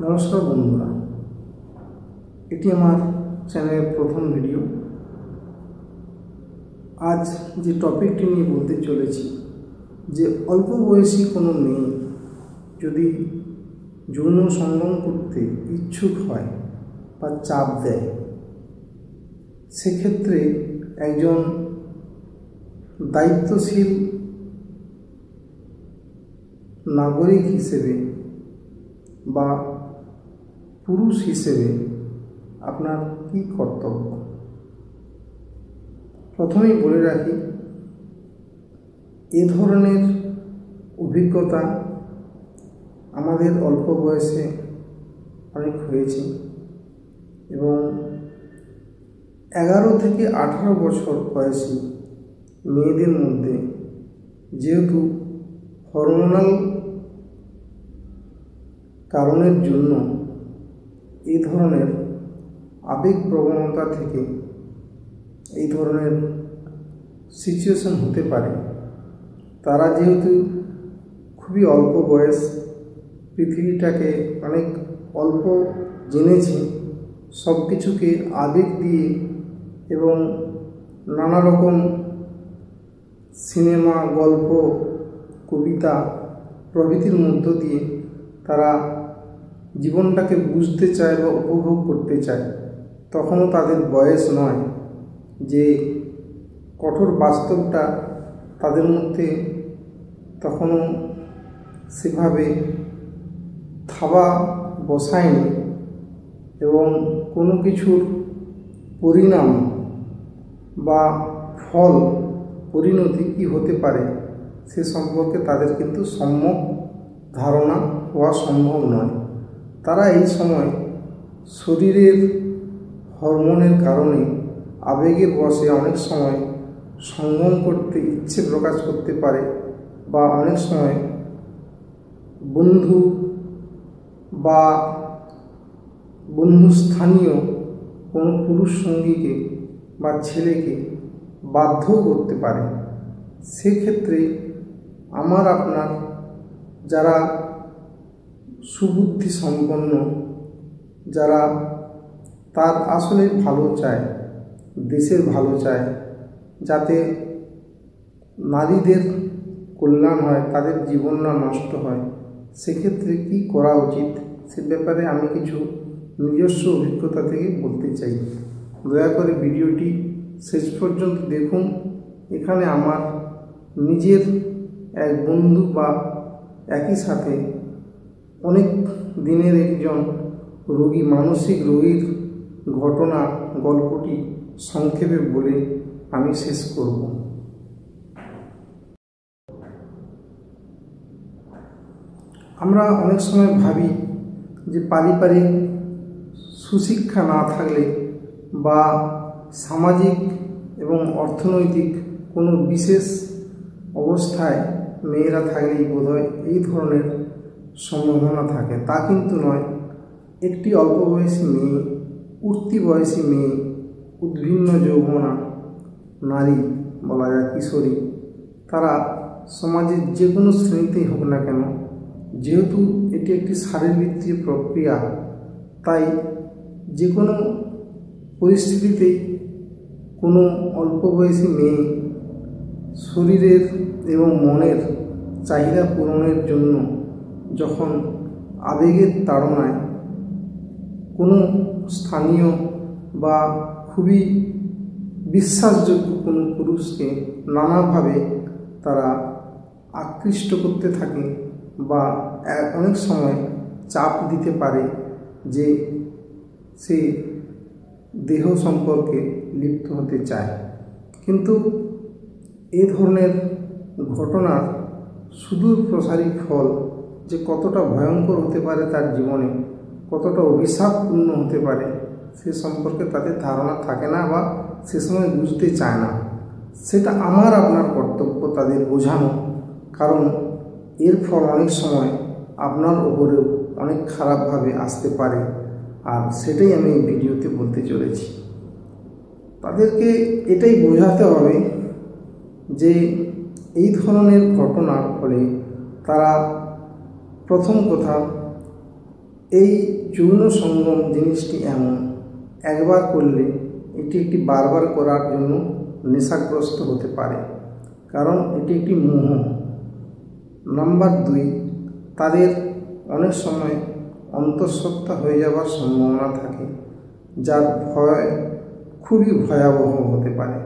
নমস্কার বন্ধুরা, এটি আমার চ্যানেলের প্রথম ভিডিও। আজ যে টপিকটি নিয়ে বলতে চলেছি, যে অল্প বয়সী কোনো মেয়ে যদি যৌন সঙ্গম করতে ইচ্ছুক হয় বা চাপ দেয়, সেক্ষেত্রে একজন দায়িত্বশীল নাগরিক হিসেবে বা পুরুষ হিসেবে আপনার কি কর্তব্য। প্রথমেই বলে রাখি, এ ধরনের অভিজ্ঞতা আমাদের অল্প বয়সে অনেক হয়েছে এবং 11 থেকে 18 বছর বয়সী মেয়েদের মধ্যে যেহেতু হরমোনাল কারণের জন্য এই ধরনের আবেগ প্রবণতা থেকে এই ধরনের সিচুয়েশন হতে পারে। তারা যেহেতু খুবই অল্প বয়স, পৃথিবীটাকে অনেক অল্প জেনেছে, সব কিছুকে আবেগ দিয়ে এবং নানা রকম সিনেমা, গল্প, কবিতা প্রভৃতির মধ্য দিয়ে তারা জীবনটাকে বুঝতে চায় বা উপভোগ করতে চায়। তখনও তাদের বয়স নয় যে কঠোর বাস্তবটা তাদের মধ্যে তখনও সেভাবে থাবা বসায়নি এবং কোনো কিছুর পরিণাম বা ফল পরিণতি কী হতে পারে সে সম্পর্কে তাদের কিন্তু সম্যক ধারণা হওয়া সম্ভব নয়। তারা এই সময় শরীরের হরমোনের কারণে আবেগের বশে অনেক সময় সঙ্গম করতে ইচ্ছে প্রকাশ করতে পারে বা অনেক সময় বন্ধু বা বন্ধুস্থানীয় কোনো পুরুষ সঙ্গীকে বা ছেলেকে বাধ্যও করতে পারে। সেক্ষেত্রে আমার আপনার যারা সুবুদ্ধি সম্পন্ন, যারা তার আসলে ভালো চায়, দেশের ভালো চায়, যাতে নারীদের কল্যাণ হয়, তাদের জীবন না নষ্ট হয়, সেক্ষেত্রে কি করা উচিত সে ব্যাপারে আমি কিছু নিজস্ব অভিজ্ঞতা থেকে বলতে চাই। দয়া করে ভিডিওটি শেষ পর্যন্ত দেখুন। এখানে আমার নিজের এক বন্ধু বা একই সাথে অনেক দিনের একজন রোগী, মানসিক রোগীর ঘটনা, গল্পটি সংক্ষেপে বলে আমি শেষ করব। আমরা অনেক সময় ভাবি যে পারিবারিক সুশিক্ষা না থাকলে বা সামাজিক এবং অর্থনৈতিক কোনো বিশেষ অবস্থায় মেয়েরা থাকলেই বোধহয় এই ধরনের সম্ভাবনা থাকে। তা কিন্তু নয়। একটি অল্প বয়সী মেয়ে, উঠতি বয়সী মেয়ে, উদ্ভিন্ন যৌবনা নারী বলা যায়, কিশোরী, তারা সমাজের যে কোনো শ্রেণীতেই হোক না কেন, যেহেতু এটি একটি শারীরবৃত্তীয় প্রক্রিয়া, তাই যে কোনো পরিস্থিতিতেই কোনো অল্প বয়সী মেয়ে শরীরের এবং মনের চাহিদা পূরণের জন্য যখন আবেগের তাড়নায় কোনো স্থানীয় বা খুবই বিশ্বাসযোগ্য কোনো পুরুষকে নানাভাবে তারা আকৃষ্ট করতে থাকে বা অনেক সময় চাপ দিতে পারে যে সে দেহ সম্পর্কে লিপ্ত হতে চায়। কিন্তু এ ধরনের ঘটনার সুদূর প্রসারী ফল যে কতটা ভয়ঙ্কর হতে পারে, তার জীবনে কতটা অভিশাপপূর্ণ হতে পারে, সে সম্পর্কে তাদের ধারণা থাকে না বা সে সময় বুঝতে চায় না। সেটা আমার আপনার কর্তব্য তাদের বোঝানো, কারণ এর ফল অনেক সময় আপনার ওপরেও অনেক খারাপভাবে আসতে পারে। আর সেটাই আমি এই ভিডিওতে বলতে চলেছি। তাদেরকে এটাই বোঝাতে হবে যে এই ধরনের ঘটনার ফলে তারা প্রথম কথা এই যৌন সঙ্গম জিনিসটি এমন, একবার করলে এটি একটি বারবার করার জন্য নেশাগ্রস্ত হতে পারে, কারণ এটি একটি মোহ। নাম্বার 2, তাদের অনেক সময় অন্তঃসত্ত্বা হয়ে যাওয়ার সম্ভাবনা থাকে, যার ভয় খুবই ভয়াবহ হতে পারে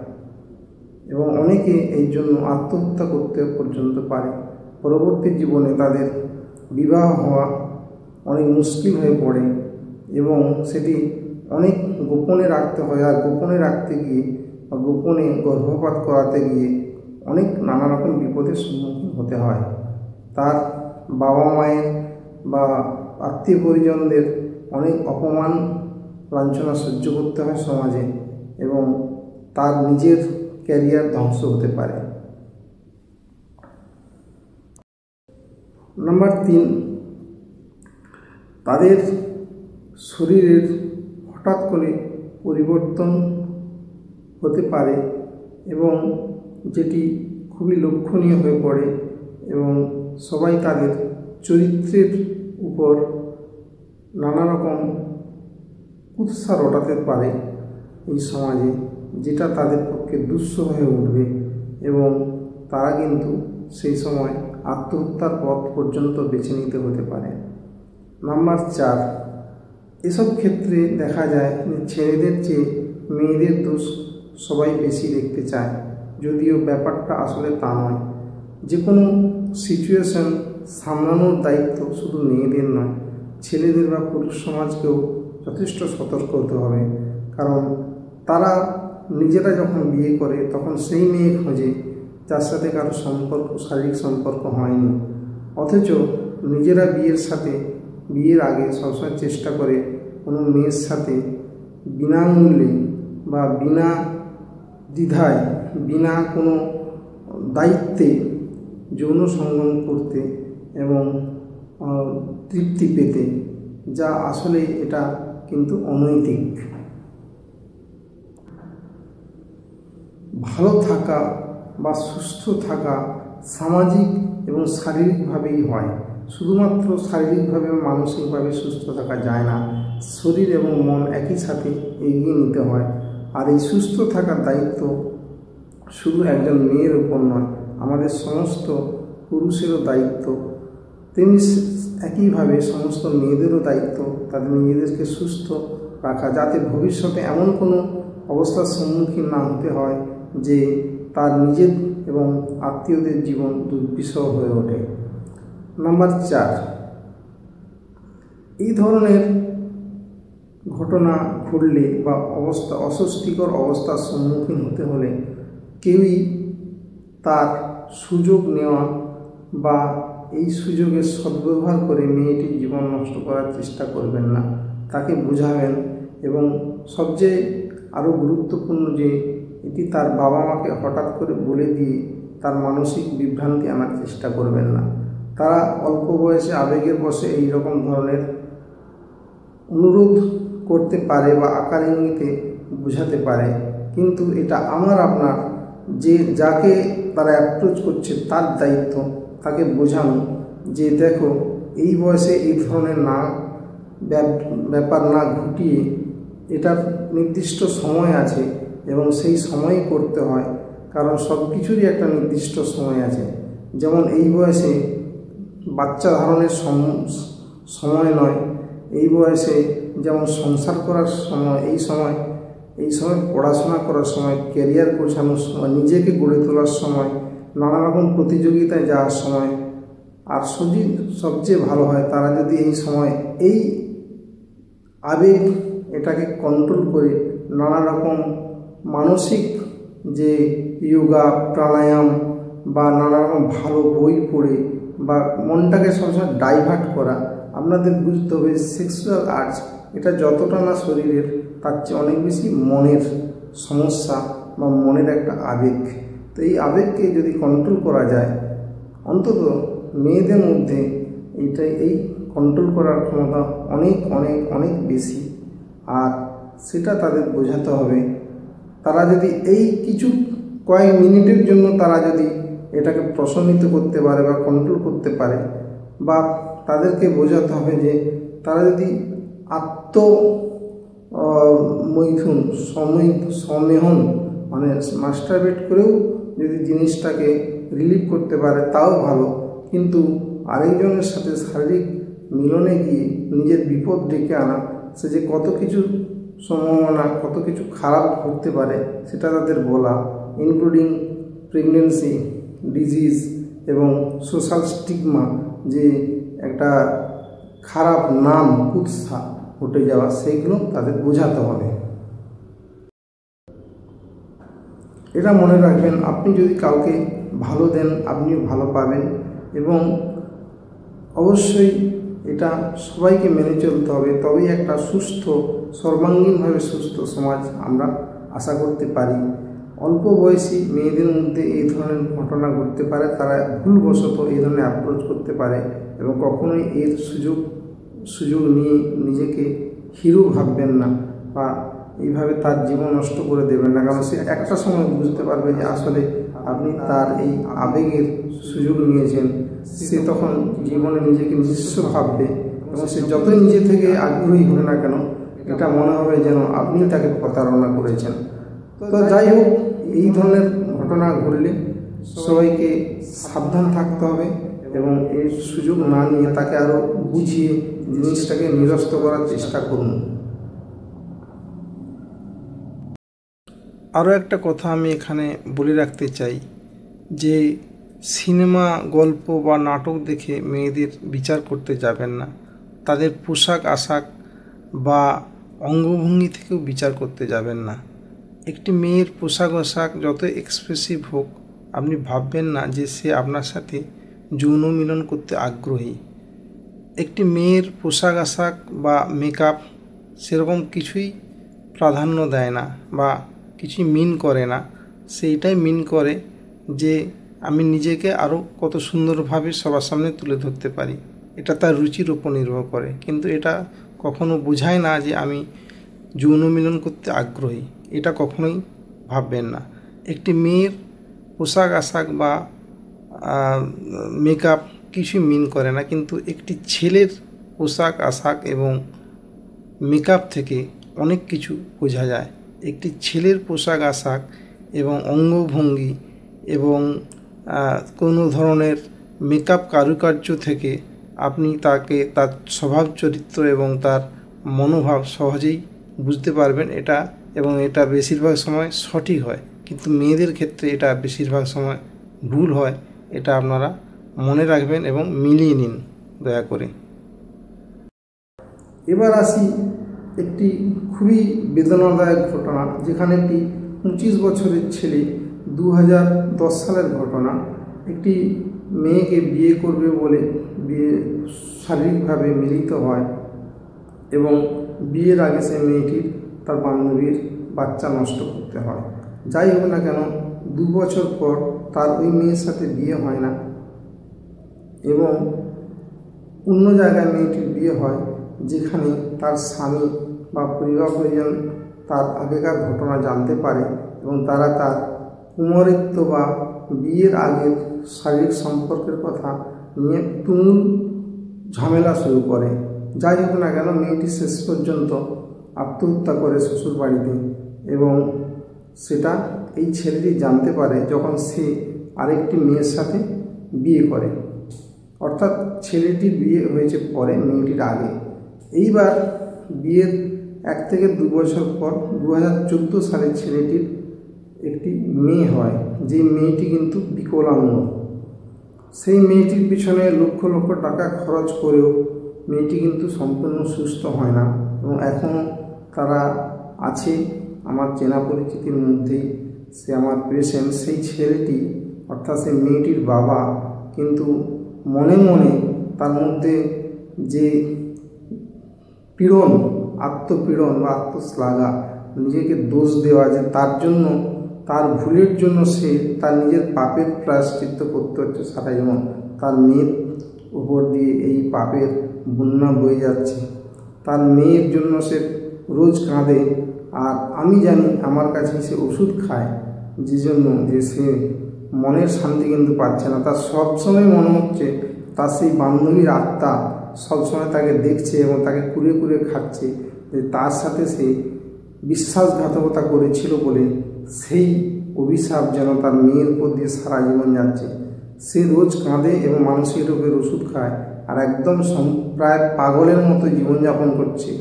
এবং অনেকে এই জন্য আত্মহত্যা করতে পর্যন্ত পারে। পরবর্তী জীবনে তাদের বিবাহ হওয়া অনেক মুশকিল হয়ে পড়ে এবং সেটি অনেক গোপনে রাখতে হয়, আর গোপনে রাখতে গিয়ে বা গোপনে গর্ভপাত করাতে গিয়ে অনেক নানা রকম বিপদের সম্মুখীন হতে হয়। তার বাবা মায়ের বা আত্মীয় পরিজনদের অনেক অপমান লাঞ্ছনা সহ্য করতে হয় সমাজে এবং তার নিজের ক্যারিয়ার ধ্বংস হতে পারে। নাম্বার 3, তাদের শরীরের হঠাৎ করে পরিবর্তন হতে পারে এবং যেটি খুবই লক্ষণীয় হয়ে পড়ে এবং সবাই তাদের চরিত্রের উপর নানা রকম কুৎসা রটাতে পারে এই সমাজে, যেটা তাদের পক্ষে দুঃসহ হয়ে উঠবে এবং তারা কিন্তু সেই সময় আত্মহত্যার পথ পর্যন্ত বেছে নিতে হতে পারে। নাম্বার 4, এসব ক্ষেত্রে দেখা যায় যে ছেলেদের চেয়ে মেয়েদের দোষ সবাই বেশি দেখতে চায়, যদিও ব্যাপারটা আসলে তা নয়। যে কোনো সিচুয়েশন সামলানোর দায়িত্ব শুধু মেয়েদের নয়, ছেলেদের বা পুরুষ সমাজকেও যথেষ্ট সতর্ক হতে হবে, কারণ তারা নিজেরা যখন বিয়ে করে তখন সেই মেয়ে খোঁজে যার সাথে কারো সম্পর্ক, শারীরিক সম্পর্ক হয়নি, অথচ নিজেরা বিয়ের আগে সবসময় চেষ্টা করে কোনো মেয়ের সাথে বিনামূল্যে বা বিনা দ্বিধায়, বিনা কোনো দায়িত্বে যৌন সঙ্গম করতে এবং তৃপ্তি পেতে, যা আসলে এটা কিন্তু অনৈতিক। ভালো থাকা বা সুস্থ থাকা সামাজিক এবং শারীরিকভাবেই হয়, শুধুমাত্র শারীরিকভাবে মানসিকভাবে সুস্থ থাকা যায় না, শরীর এবং মন একই সাথে এগিয়ে নিতে হয়। আর এই সুস্থ থাকার দায়িত্ব শুধু একজন মেয়ের উপর নয়, আমাদের সমস্ত পুরুষেরও দায়িত্ব, তেমনি একইভাবে সমস্ত মেয়েদেরও দায়িত্ব তাদের নিজেদেরকে সুস্থ রাখা, যাতে ভবিষ্যতে এমন কোনো অবস্থার সম্মুখীন না হতে হয় যে তার নিজের এবং আত্মীয়দের জীবন দুর্বিষহ হয়ে ওঠে। নাম্বার 4, এই ধরনের ঘটনা ঘটলে বা অস্বস্তিকর অবস্থার সম্মুখীন হতে হলে কেউই তার সুযোগ নেওয়া বা এই সুযোগের সদ্ব্যবহার করে মেয়েটির জীবন নষ্ট করার চেষ্টা করবেন না, তাকে বোঝাবেন এবং সবচেয়ে আরও গুরুত্বপূর্ণ যে এটি তার বাবা মাকে হঠাৎ করে বলে দিয়ে তার মানসিক বিভ্রান্তি আনার চেষ্টা করবেন না। তারা অল্প বয়সে আবেগের বশে এই রকম ধরনের অনুরোধ করতে পারে বা আকার ইঙ্গিতে বোঝাতে পারে, কিন্তু এটা আমার আপনার যে যাকে তারা অ্যাপ্রোচ করছে তার দায়িত্ব তাকে বোঝানো যে দেখো এই বয়সে এই ধরনের ব্যাপার না ঘটিয়ে এটার নির্দিষ্ট সময় আছে এবং সেই সময়ে করতে হয়, কারণ সব কিছুরই একটা নির্দিষ্ট সময় আছে। যেমন এই বয়সে বাচ্চা ধারণের সময় নয়, এই বয়সে যেমন সংসার করার সময়, এই সময় পড়াশোনা করার সময়, ক্যারিয়ার গোছানোর সময়, নিজেকে গড়ে তোলার সময়, নানা রকম প্রতিযোগিতায় যাওয়ার সময়। আর সবচেয়ে ভালো হয় তারা যদি এই সময় এই আবেগ এটাকে কন্ট্রোল করে নানা রকম মানসিক যে যোগা, প্রাণায়াম বা নানা রকম ভালো বই পড়ে বা মনটাকে সবসময় ডাইভার্ট করা। আপনাদের বুঝতে হবে সেক্সুয়াল আর্টস এটা যতটা না শরীরের, তার চেয়ে অনেক বেশি মনের সমস্যা বা মনের একটা আবেগ। তো এই আবেগকে যদি কন্ট্রোল করা যায়, অন্তত মেয়েদের মধ্যে এই কন্ট্রোল করার ক্ষমতা অনেক অনেক অনেক বেশি, আর সেটা তাদের বোঝাতে হবে। তারা যদি এই কিছু কয়েক মিনিটের জন্য তারা যদি এটাকে প্রশমিত করতে পারে বা কন্ট্রোল করতে পারে, বা তাদেরকে বোঝাতে হবে যে তারা যদি মৈথুন সমেহন মানে মাস্টারবেট করেও যদি জিনিসটাকে রিলিভ করতে পারে তাও ভালো, কিন্তু আরেকজনের সাথে শারীরিক মিলনে গিয়ে নিজের বিপদ ডেকে আনা, সে যে কত কিছু সম্ভাবনা, কত কিছু খারাপ ঘটতে পারে সেটা তাদের বলা, ইনক্লুডিং প্রেগনেন্সি, ডিজিজ এবং সোশ্যাল স্টিগমা, যে একটা খারাপ নাম কুৎসা ঘটে যাওয়া, সেইগুলো তাদের বোঝাতে হবে। এটা মনে রাখবেন, আপনি যদি কাউকে ভালো দেন আপনিও ভালো পাবেন, এবং অবশ্যই এটা সবাইকে মেনে চলতে হবে, তবেই একটা সুস্থ, সর্বাঙ্গীনভাবে সুস্থ সমাজ আমরা আশা করতে পারি। অল্প বয়সী মেয়েদের মধ্যে এই ধরনের ঘটনা ঘটতে পারে, তারা ভুলবশত এই ধরনের অ্যাপ্রোচ করতে পারে, এবং কখনোই এর সুযোগ নিয়ে নিজেকে হিরো ভাববেন না বা এইভাবে তার জীবন নষ্ট করে দেবেন না, কারণ সে একটা সময় বুঝতে পারবে যে আসলে আপনি তার এই আবেগের সুযোগ নিয়েছেন। সে তখন জীবনে নিজেকে নিজস্ব ভাববে, এবং সে যতই নিজে থেকে আগ্রহী হবে না কেন, এটা মনে হবে যেন আপনি তাকে প্রতারণা করেছেন। তো যাই হোক, এই ধরনের ঘটনা ঘটলে সবাইকে সাবধান থাকতে হবে, এবং এই সুযোগ না নিয়ে তাকে আরও বুঝিয়ে জিনিসটাকে নিরস্ত করার চেষ্টা করুন। আরও একটা কথা আমি এখানে বলে রাখতে চাই, যে সিনেমা, গল্প বা নাটক দেখে মেয়েদের বিচার করতে যাবেন না, তাদের পোশাক আশাক বা অঙ্গভঙ্গি থেকেও বিচার করতে যাবেন না। একটি মেয়ের পোশাক আশাক যত এক্সপ্রেসিভ হোক, আপনি ভাববেন না যে সে আপনার সাথে যৌন মিলন করতে আগ্রহী। একটি মেয়ের পোশাক আশাক বা মেকআপ সেরকম কিছুই প্রাধান্য দেয় না বা কিছুই মিন করে না, সেইটাই মিন করে যে আমি নিজেকে আরও কত সুন্দরভাবে সবার সামনে তুলে ধরতে পারি। এটা তার রুচির উপর নির্ভর করে, কিন্তু এটা কখনো বোঝায় না যে আমি যৌন মিলন করতে আগ্রহী, এটা কখনোই ভাববেন না। একটি মেয়ের পোশাক আশাক বা মেকআপ কিছুই মিন করে না, কিন্তু একটি ছেলের পোশাক আশাক এবং মেকআপ থেকে অনেক কিছু বোঝা যায়। একটি ছেলের পোশাক আশাক এবং অঙ্গভঙ্গি এবং কোনো ধরনের মেকআপ কারুকার্য থেকে আপনি তাকে তার স্বভাব চরিত্র এবং তার মনোভাব সহজেই বুঝতে পারবেন। এটা বেশিরভাগ সময় সঠিক হয়, কিন্তু মেয়েদের ক্ষেত্রে এটা বেশিরভাগ সময় ভুল হয়। এটা আপনারা মনে রাখবেন এবং মিলিয়ে নিন দয়া করে। এবার আসি একটি খুবই বেদনাদায়ক ঘটনা, যেখানে একটি 25 বছরের ছেলে, 2010 সালের ঘটনা, একটি মেয়েকে বিয়ে করবে বলে শারীরিকভাবে মিলিত হয়, এবং বিয়ের আগে সে মেয়েটির তার বান্ধবীর বাচ্চা নষ্ট করতে হয়। যাই হোক না কেন, 2 বছর পর তার ওই মেয়ের সাথে বিয়ে হয় না, এবং অন্য জায়গায় মেয়েটির বিয়ে হয়, যেখানে তার স্বামী বা পরিবার পরিজন তার আগেকার ঘটনা জানতে পারে, এবং তারা তার কুমারিত্ব বা বিয়ের আগের শারীরিক সম্পর্কের কথা নিয়ে তুমুল ঝামেলা শুরু করে। যাই হোক না কেন, মেয়েটি শেষ পর্যন্ত আত্মহত্যা করে শ্বশুর বাড়িতে, এবং সেটা এই ছেলেটি জানতে পারে যখন সে আরেকটি মেয়ের সাথে বিয়ে করে। অর্থাৎ ছেলেটির বিয়ে হয়েছে পরে, মেয়েটির আগে। এইবার বিয়ের 1 থেকে 2 বছর পর 2014 সালে ছেলেটির একটি মেয়ে হয়, যে মেয়েটি কিন্তু বিকলাঙ্গ। সেই মেয়েটির পিছনে লক্ষ লক্ষ টাকা খরচ করেও মেয়েটি কিন্তু সম্পূর্ণ সুস্থ হয় না, এবং এখনও তারা আছে আমার চেনা পরিচিতির মধ্যেই। সে আমার পেশেন্ট। সেই ছেলেটি অর্থাৎ সেই মেয়েটির বাবা কিন্তু মনে মনে তার মধ্যে যে আত্মপীড়ন বা আত্মশ্লাঘা, নিজেকে দোষ দেওয়া, যে তার জন্য, তার ভুলের জন্য সে তার নিজের পাপের প্রায়শ্চিত্ত করতে হচ্ছে সারা জীবন। তার মেয়ের উপর দিয়ে এই পাপের বন্যা বয়ে যাচ্ছে। তার মেয়ের জন্য সে রোজ কাঁদে, আর আমি জানি আমার কাছে সে ওষুধ খায়, যে জন্য যে সে মনের শান্তি কিন্তু পাচ্ছে না। তার সবসময় মনে হচ্ছে তার সেই বান্ধবীর আত্মা সবসময় তাকে দেখছে এবং তাকে কুরে কুরে খাচ্ছে, যে তার সাথে সে বিশ্বাসঘাতকতা করেছিল বলে সেই অভিশাপ যেন তার মেয়ের উপর দিয়ে সারা জীবন যাচ্ছে। সে রোজ কাঁদে এবং মানসিক রোগের ওষুধ খায় আর একদম প্রায় পাগলের মতো জীবনযাপন করছে।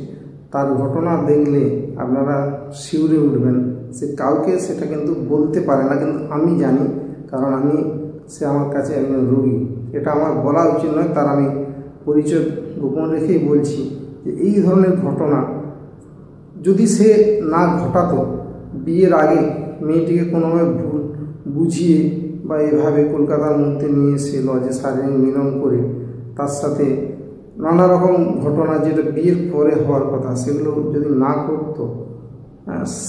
তার ঘটনা দেখলে আপনারা শিউরে উঠবেন। সে কাউকে সেটা কিন্তু বলতে পারে না, কিন্তু আমি জানি, কারণ সে আমার কাছে একজন রোগী। এটা আমার বলা উচিত নয়, তার আমি পরিচয় গোপন রেখেই বলছি যে এই ধরনের ঘটনা যদি সে না ঘটাতো, বিয়ের আগে মেয়েটিকে কোনোভাবে বুঝিয়ে বা এভাবে কলকাতার মধ্যে নিয়ে এসে লজে শারীরিক মিলন করে তার সাথে নানা রকম ঘটনা যেটা বিয়ের পরে হওয়ার কথা সেগুলো যদি না করতো,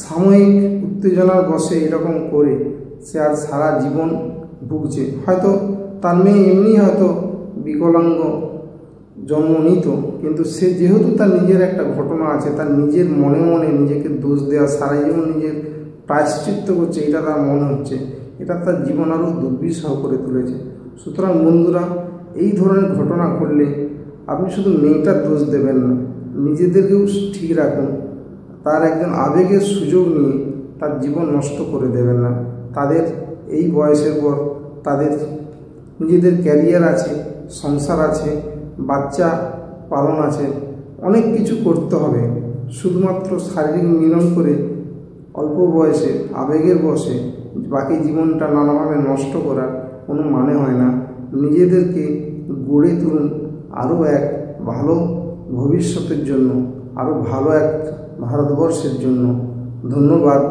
সাময়িক উত্তেজনার বশে এরকম করে সে আর সারা জীবন ভুগছে। হয়তো তার মেয়ে এমনি হয়তো বিকলাঙ্গ জন্ম নিত, কিন্তু সে যেহেতু তার নিজের একটা ঘটনা আছে, তার নিজের মনে মনে নিজেকে দোষ দেওয়া, সারা জীবন নিজের প্রায়শ্চিত্ত করছে, এটা তার মনে হচ্ছে, এটা তার জীবন আরও দুর্বিষহ করে তুলেছে। সুতরাং বন্ধুরা, এই ধরনের ঘটনা ঘটলে আপনি শুধু মেয়েটার দোষ দেবেন না, নিজেদেরকেও ঠিক রাখুন। তার একজন আবেগের সুযোগ নিয়ে তার জীবন নষ্ট করে দেবেন না। তাদের এই বয়সের পর তাদের নিজেদের ক্যারিয়ার আছে, সংসার আছে, বাচ্চা পালন আছে, অনেক কিছু করতে হবে। শুধুমাত্র শারীরিক মিলন করে অল্প বয়সে আবেগের বশে বাকি জীবনটা নানাভাবে নষ্ট করার কোনো মানে হয় না। নিজেদেরকে গড়ে তুলুন আরও এক ভালো ভবিষ্যতের জন্য, আরও ভালো এক ভারতবর্ষের জন্য। ধন্যবাদ।